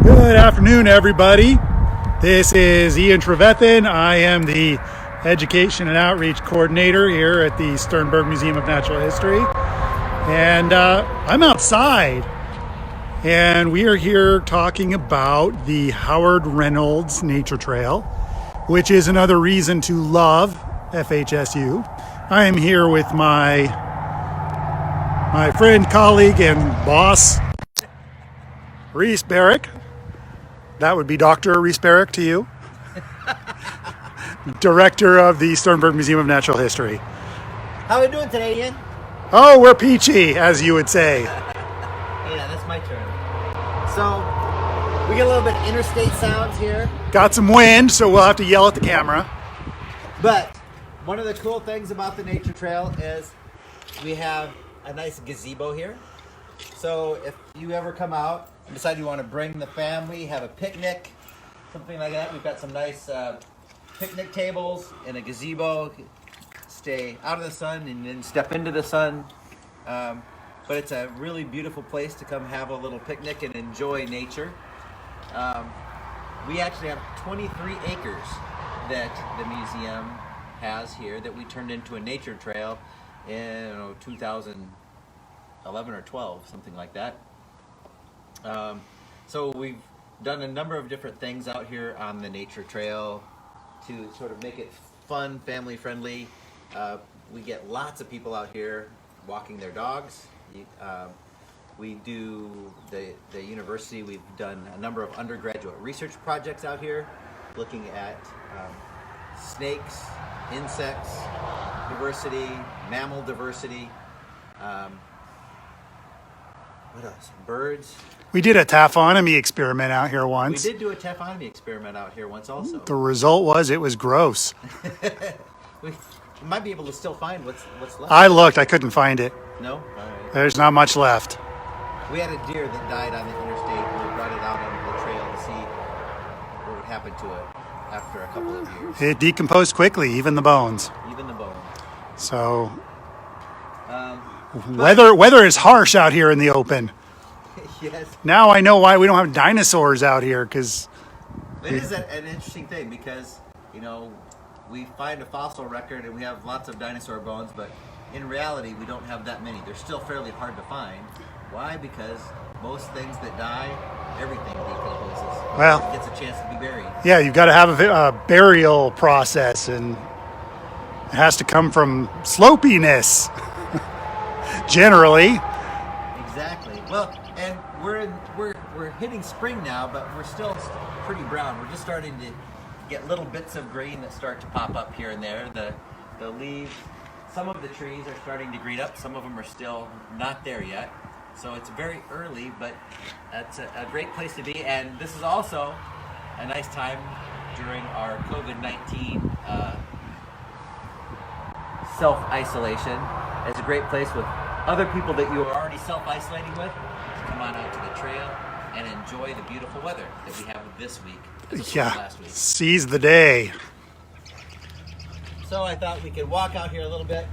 Good afternoon, everybody. This is Ian Trevethan. I am the Education and Outreach Coordinator here at the Sternberg Museum of Natural History. And I'm outside, and we are here talking about the Howard Reynolds Nature Trail, which is another reason to love FHSU. I am here with my friend, colleague, and boss, Reese Barrick. That would be Dr. Reese Barrick to you. Director of the Sternberg Museum of Natural History. How are we doing today, Ian? Oh, we're peachy, as you would say. Yeah, that's my turn. So, we get a little bit of interstate sounds here. Got some wind, so we'll have to yell at the camera. But one of the cool things about the nature trail is we have a nice gazebo here. So if you ever come out and decide you want to bring the family, have a picnic, something like that, we've got some nice picnic tables and a gazebo. Stay out of the sun and then step into the sun. But it's a really beautiful place to come have a little picnic and enjoy nature. We actually have 23 acres that the museum has here that we turned into a nature trail in 2011 or 12, something like that. So we've done a number of different things out here on the nature trail to sort of make it fun, family friendly. We get lots of people out here walking their dogs. We do the university. We've done a number of undergraduate research projects out here looking at snakes, insects, diversity, mammal diversity. What else? Birds. We did a taphonomy experiment out here once. We did do a taphonomy experiment out here once also. The result was it was gross. We might be able to still find what's left. I looked, I couldn't find it. No? All right. There's not much left. We had a deer that died on the interstate. We brought it out on the trail to see what would happen to it after a couple of years. It decomposed quickly, even the bones. Even the bone. So, weather is harsh out here in the open. Yes. Now I know why we don't have dinosaurs out here, because It is an interesting thing because, we find a fossil record and we have lots of dinosaur bones, but in reality we don't have that many. They're still fairly hard to find. Why? Because most things that die, everything decomposes. Well, It gets a chance to be buried. yeah, you've got to have a burial process, and it has to come from slopiness, generally. Exactly. Well, and we're hitting spring now, but we're still pretty brown. We're just starting to get little bits of green that start to pop up here and there. The leaves, some of the trees are starting to green up. Some of them are still not there yet. So it's very early, but that's a great place to be. And this is also a nice time during our COVID-19 self-isolation. It's a great place with other people that you are already self-isolating with to come on out to the trail and enjoy the beautiful weather that we have this week as opposed to last week. Seize the day. So I thought we could walk out here a little bit.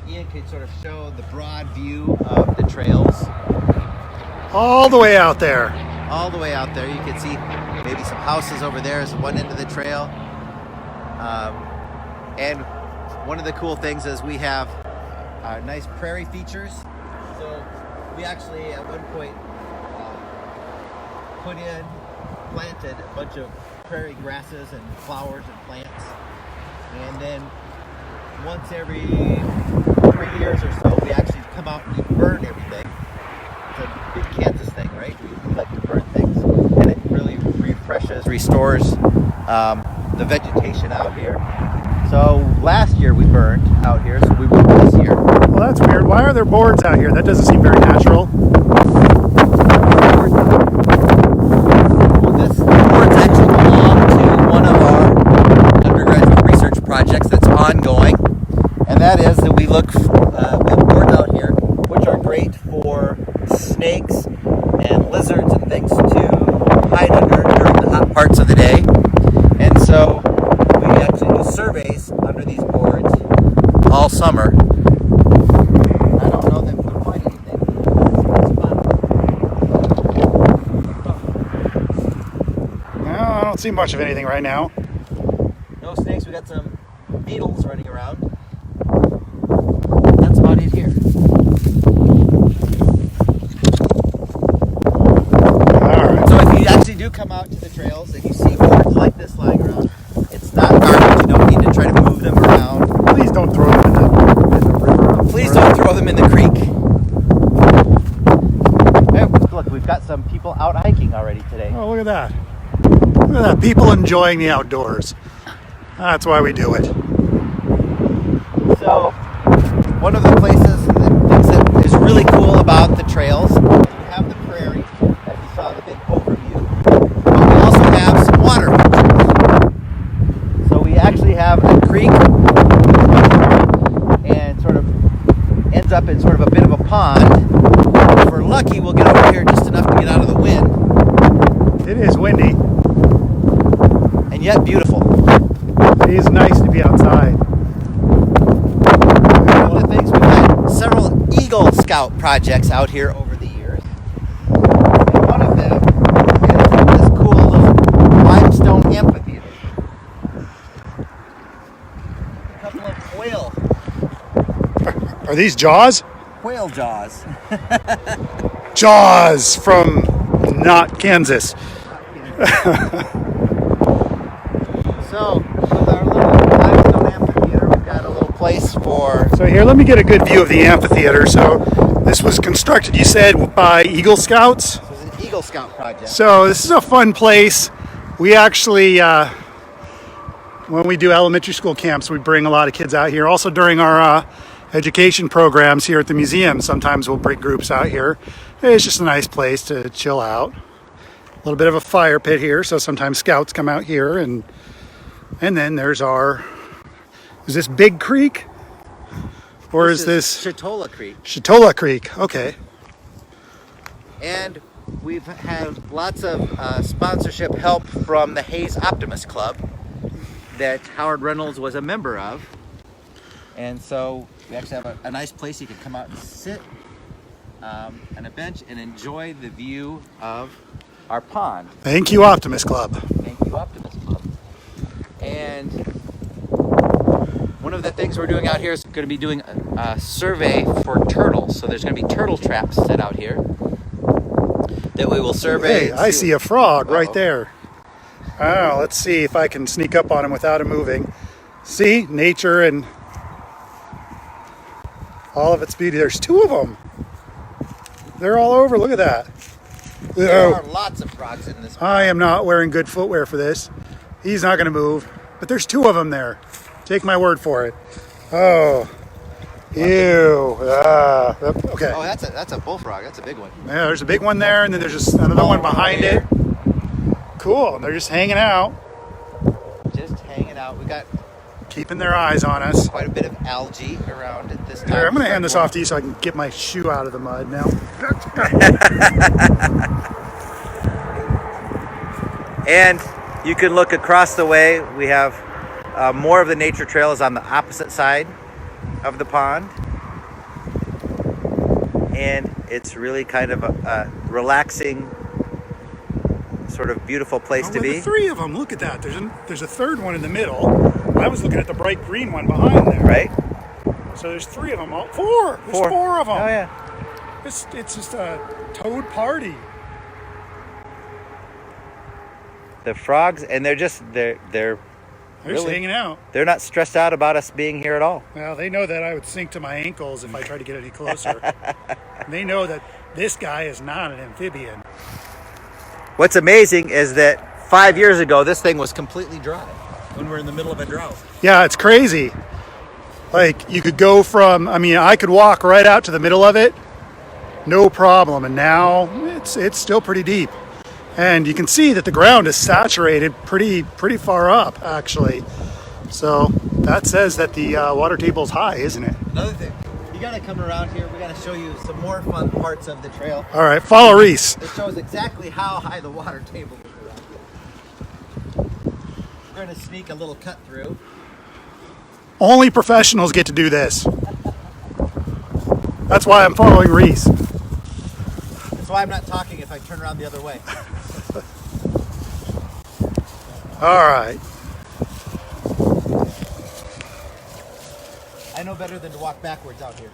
Ian could sort of show the broad view of the trails. All the way out there. All the way out there. You can see maybe some houses over there is one end of the trail. And one of the cool things is we have nice prairie features. So we actually at one point planted a bunch of prairie grasses and flowers and plants. And then once every 3 years or so, we actually come out and we burn everything. It's a big Kansas thing, right? We like to burn things, and it really refreshes, restores the vegetation out here. So last year we burned out here, so we will this year. Well, that's weird. Why are there boards out here? That doesn't seem very natural. Well, this boards actually belong to one of our undergraduate research projects that's ongoing, and that is that we have boards out here which are great for snakes and lizards and things to hide under during the hot parts of the day. And so we actually do surveys under these boards all summer. I don't know that we'll find anything. It's fun. see much of anything right now. No snakes. We got some beetles running around. That's about it here. Alright. So if you actually do come out to the trails and you see boards like this lying around, it's not garbage. You don't need to try to move them around. Please don't throw them in the river. Please don't throw them in the creek. Hey, look, we've got some people out hiking already today. Oh, look at that. Look at that. People enjoying the outdoors. That's why we do it. So, one of the places that is really cool about the trails, we have the Prairie, as you saw the big overview, but we also have some water features. So we actually have a creek and sort of ends up in sort of a bit of a pond. If we're lucky, we'll get over here just enough to get out of the wind. It is windy. And yet beautiful. It is nice to be outside. One of the things, we've had several Eagle Scout projects out here over the years. And one of them is this cool little limestone amphitheater. A couple of Are these Jaws? whale jaws. Jaws from not Kansas. So, with our little limestone amphitheater, we've got a little place for... So here, let me get a good view of the amphitheater. So this was constructed, you said, by Eagle Scouts. This is an Eagle Scout project. So this is a fun place. We actually, when we do elementary school camps, we bring a lot of kids out here. Also during our education programs here at the museum, sometimes we'll bring groups out here. It's just a nice place to chill out. A little bit of a fire pit here, so sometimes scouts come out here, and then there's our, is this Big Creek? Or is this Chatola Creek. Chatola Creek? Okay. And we've had lots of sponsorship help from the Hayes Optimist Club that Howard Reynolds was a member of. And so we actually have a nice place you can come out and sit on a bench and enjoy the view of our pond. Thank you, Optimist Club. Thank you, Optimist Club. And one of the things we're doing out here is going to be doing a survey for turtles. So there's going to be turtle traps set out here that we will survey. Hey, I see a frog right there. Oh, let's see if I can sneak up on him without him moving. See, nature and all of its beauty. There's two of them. They're all over. Look at that. There are lots of frogs in this. I am not wearing good footwear for this. He's not going to move. But there's two of them there. Take my word for it. Oh. Ew. Okay. Oh, that's a bullfrog. That's a big one. Yeah, there's a big one there, and then there's just another one behind it. Cool. They're just hanging out. Just hanging out. We got keeping their eyes on us. quite a bit of algae around at this time. Here, I'm going to hand this off to you so I can get my shoe out of the mud now. And you can look across the way. We have more of the nature trail is on the opposite side of the pond. And it's really kind of a relaxing, sort of beautiful place to be. Three of them. Look at that. There's a third one in the middle. I was looking at the bright green one behind there. Right. So there's three of them. Oh, four. There's four of them. Oh yeah. It's just a toad party. The frogs, and they're just Just hanging out. They're not stressed out about us being here at all. Well, they know that I would sink to my ankles if I tried to get any closer. They know that this guy is not an amphibian. What's amazing is that 5 years ago, this thing was completely dry when we're in the middle of a drought. Yeah, it's crazy. Like, you could go from, I could walk right out to the middle of it, no problem. And now it's still pretty deep. And you can see that the ground is saturated pretty far up, actually. So that says that the water table is high, isn't it? Another thing, you got to come around here. We got to show you some more fun parts of the trail. All right, follow Reese. It shows exactly how high the water table is around here. We're going to sneak a little cut through. Only professionals get to do this. That's why I'm following Reese. That's why I'm not talking if I turn around the other way. All right. I know better than to walk backwards out here.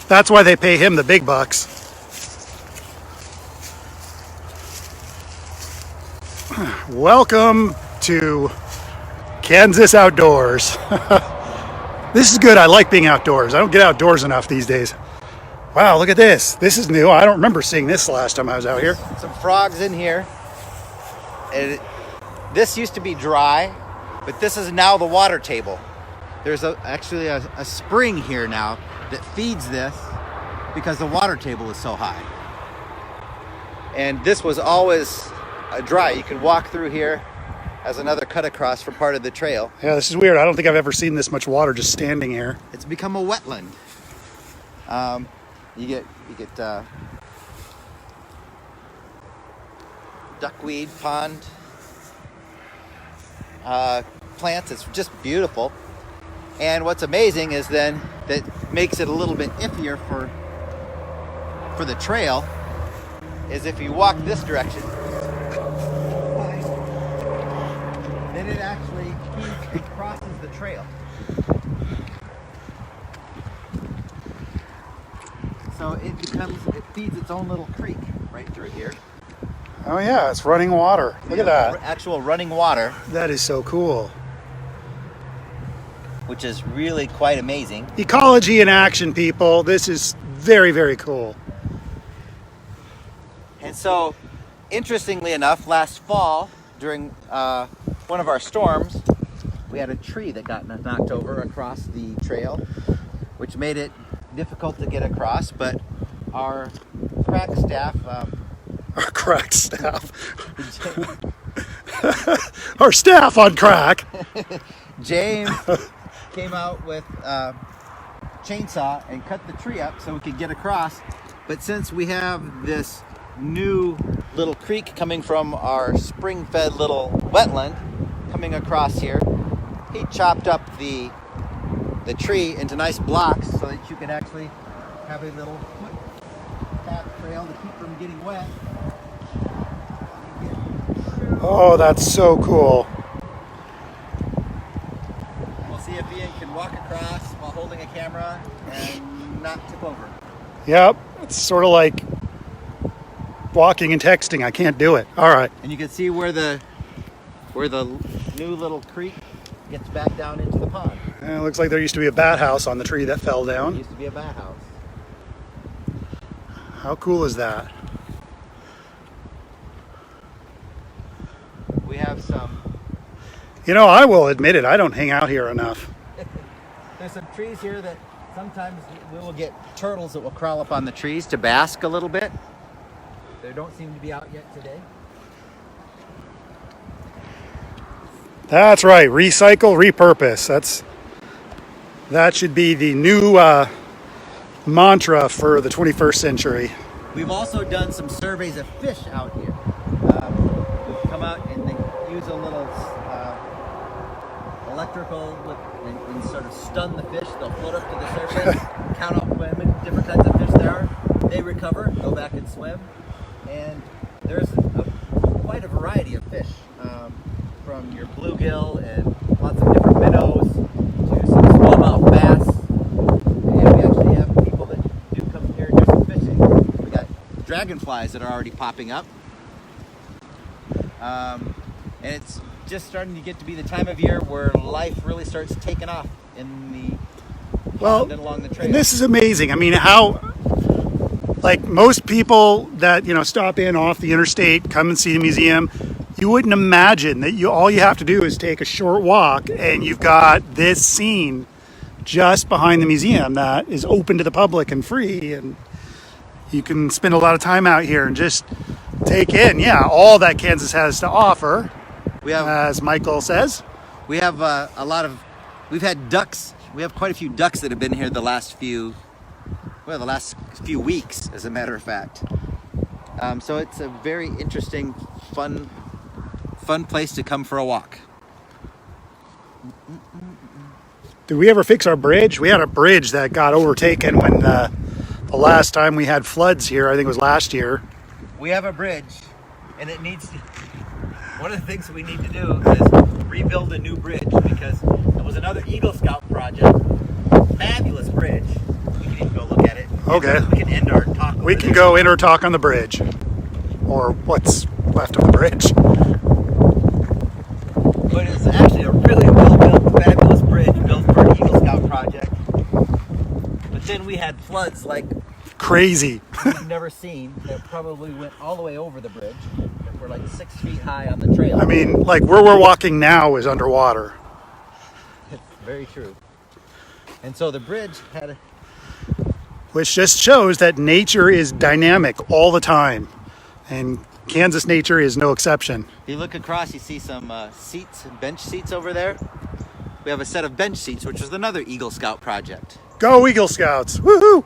That's why they pay him the big bucks. Welcome to Kansas Outdoors. This is good. I like being outdoors. I don't get outdoors enough these days. Wow, look at this. This is new. I don't remember seeing this the last time I was out here. Some frogs in here. This used to be dry, but this is now the water table. There's actually a spring here now that feeds this because the water table is so high. And this was always dry. You could walk through here as another cut across for part of the trail. Yeah, this is weird. I don't think I've ever seen this much water just standing here. It's become a wetland. You get duckweed pond plants. It's just beautiful. And what's amazing is then that makes it a little bit iffier for the trail is if you walk this direction, then it actually crosses the trail. So it feeds its own little creek right through here. Oh yeah, it's running water. Look at that. Actual running water, That is so cool. which is really quite amazing. Ecology in action, people. This is very, very cool. And so, interestingly enough, last fall, during one of our storms, we had a tree that got knocked over across the trail, which made it difficult to get across, but our crack staff... Our crack staff. Our staff on crack. James came out with a chainsaw and cut the tree up so we could get across. But since we have this new little creek coming from our spring-fed little wetland coming across here, he chopped up the tree into nice blocks so that you could actually have a little footpath trail to keep from getting wet. Oh, that's so cool. We'll see if Ian can walk across while holding a camera and not tip over. Yep, it's sort of like walking and texting. I can't do it. All right. And you can see where the new little creek gets back down into the pond. It looks like there used to be a bat house on the tree that fell There down. used to be a bat house. How cool is that? We have some... You know, I will admit it. I don't hang out here enough. There's some trees here that sometimes we will get turtles that will crawl up on the trees to bask a little bit. They don't seem to be out yet today. That's right. Recycle, repurpose. That should be the new mantra for the 21st century. We've also done some surveys of fish out here. We've come out and they use a little electrical and sort of stun the fish. They'll float up to the surface, count out women, different kinds of fish there are. They recover, go back and swim. And there's quite a variety of fish, from your bluegill and lots of different minnows to some smallmouth bass. And we actually have people that do come here and do some fishing. We got dragonflies that are already popping up. And it's just starting to get to be the time of year where life really starts taking off in the pond and along the trail. And this is amazing. I mean, like most people that, stop in off the interstate, come and see the museum, you wouldn't imagine that all you have to do is take a short walk and you've got this scene just behind the museum that is open to the public and free, and you can spend a lot of time out here and just take in, all that Kansas has to offer. We have, as Michael says, we have we've had ducks. We have quite a few ducks that have been here the last few weeks, as a matter of fact. So it's a very interesting, fun place to come for a walk. Did we ever fix our bridge? We had a bridge that got overtaken when the last time we had floods here, I think it was last year. We have a bridge, and it needs to... one of the things we need to do is rebuild a new bridge, because it was another Eagle Scout project. Fabulous bridge. We can even go look at it. Okay. We can end our talk. We can go in or talk on the bridge, or what's left of the bridge. But it's actually a really well-built, fabulous bridge built for an Eagle Scout project. But then we had floods like Crazy. we've never seen that probably went all the way over the bridge. That were like 6 feet high on the trail. I mean, like where we're walking now is underwater. It's very true. And so the bridge had Which just shows that nature is dynamic all the time. And Kansas nature is no exception. If you look across, you see some seats, bench seats over there. We have a set of bench seats, which was another Eagle Scout project. Go Eagle Scouts! Woohoo!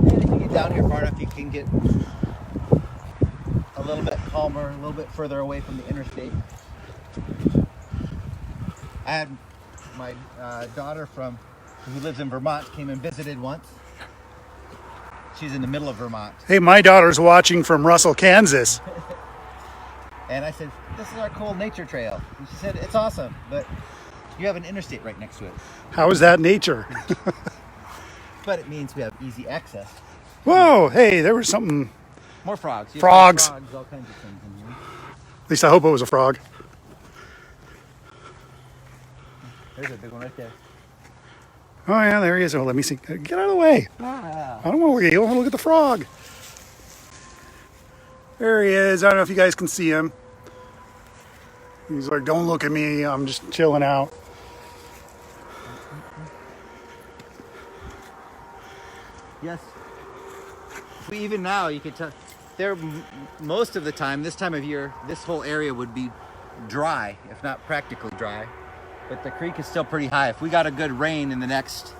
And if you get down here far enough, you can get a little bit calmer, a little bit further away from the interstate. I had my daughter who lives in Vermont came and visited once. She's in the middle of Vermont. Hey, my daughter's watching from Russell, Kansas. And I said, this is our cool nature trail. And she said, it's awesome, but you have an interstate right next to it. How is that nature? But it means we have easy access. Whoa, hey, there was something. More frogs. You Frogs. find frogs, all kinds of things in here. At least I hope it was a frog. There's a big one right there. Oh yeah, there he is. Oh, let me see. Get out of the way. Wow. I don't want to look at you. I want to look at the frog. There he is. I don't know if you guys can see him. He's like, don't look at me. I'm just chilling out. Yes. Even now, you can tell. Most of the time, this time of year, this whole area would be dry, if not practically dry. But the creek is still pretty high. If we got a good rain in the next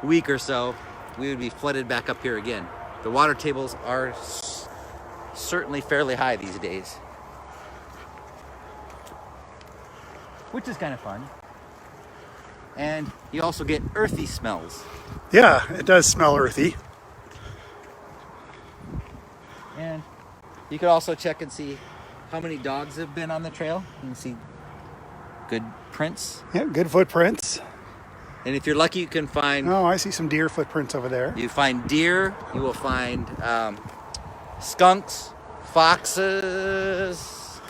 week or so, we would be flooded back up here again. The water tables are certainly fairly high these days, which is kind of fun. And you also get earthy smells. Yeah, it does smell earthy. And you could also check and see how many dogs have been on the trail. You can see good prints. Yeah, good footprints. And if you're lucky, you can find... Oh, I see some deer footprints over there. You find deer. You will find skunks, foxes.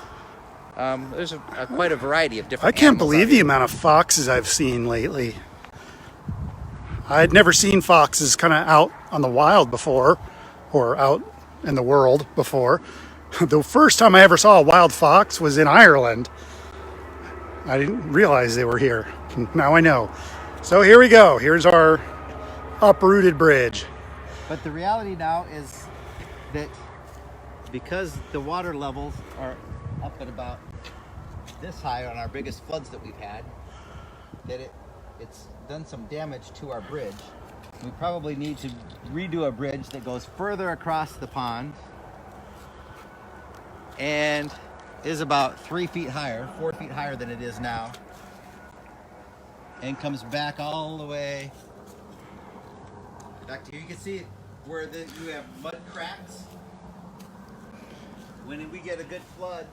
There's quite a variety of different I can't animals believe out the here. amount of foxes I've seen lately. I had never seen foxes kind of out on the wild before, or out in the world before. The first time I ever saw a wild fox was in Ireland. I didn't realize they were here. Now I know. So here we go. Here's our uprooted bridge. But the reality now is that because the water levels are up at about this high on our biggest floods that we've had, that it's done some damage to our bridge. We probably need to redo a bridge that goes further across the pond and is about 3 feet higher, 4 feet higher than it is now, and comes back all the way back to here. You can see where you have mud cracks. When we get a good flood,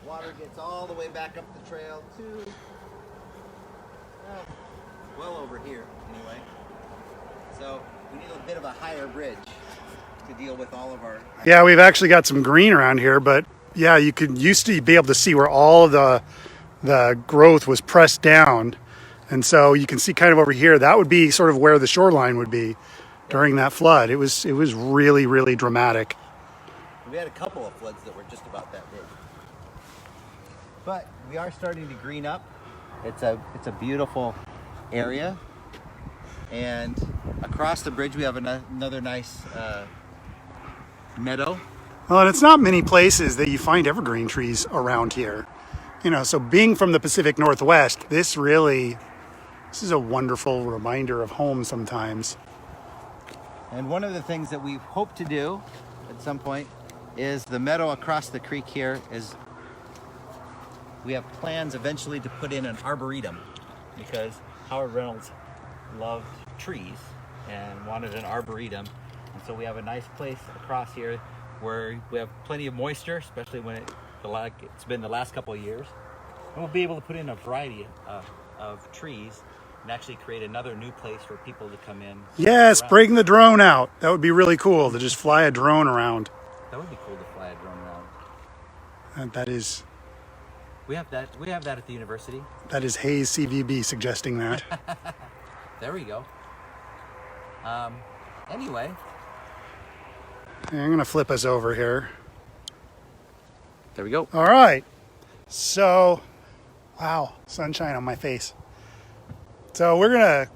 water gets all the way back up the trail to well over here anyway. So we need a bit of a higher bridge to deal with all of our... Yeah, we've actually got some green around here, but yeah, you could used to be able to see where all of the growth was pressed down. And so you can see kind of over here, that would be sort of where the shoreline would be during that flood. It was really, really dramatic. We had a couple of floods that were just about that big. But we are starting to green up. It's a beautiful area. And across the bridge, we have another nice meadow. Well, and it's not many places that you find evergreen trees around here. You know, so being from the Pacific Northwest, this is a wonderful reminder of home sometimes. And one of the things that we hope to do at some point is the meadow across the creek here is we have plans eventually to put in an arboretum, because Howard Reynolds loved trees and wanted an arboretum. And so we have a nice place across here where we have plenty of moisture, especially when it's been the last couple of years. And we'll be able to put in a variety of trees and actually create another new place for people to come in. Yes, bring the drone out. That would be really cool to just fly a drone around. That would be cool to fly a drone around. And that is We have that at the university. Hayes CVB suggesting that. There we go. Anyway. I'm going to flip us over here. There we go. All right. So, wow, sunshine on my face. So we're gonna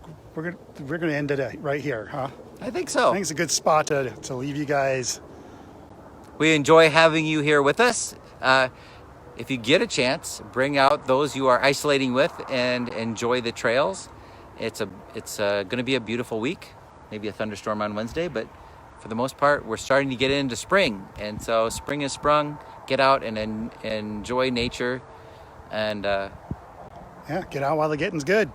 end it right here, huh? I think so. I think it's a good spot to leave you guys. We enjoy having you here with us. If you get a chance, bring out those you are isolating with and enjoy the trails. It's going to be a beautiful week. Maybe a thunderstorm on Wednesday, but for the most part, we're starting to get into spring. And so spring has sprung. Get out and enjoy nature. And yeah, get out while the getting's good.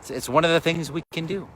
It's one of the things we can do.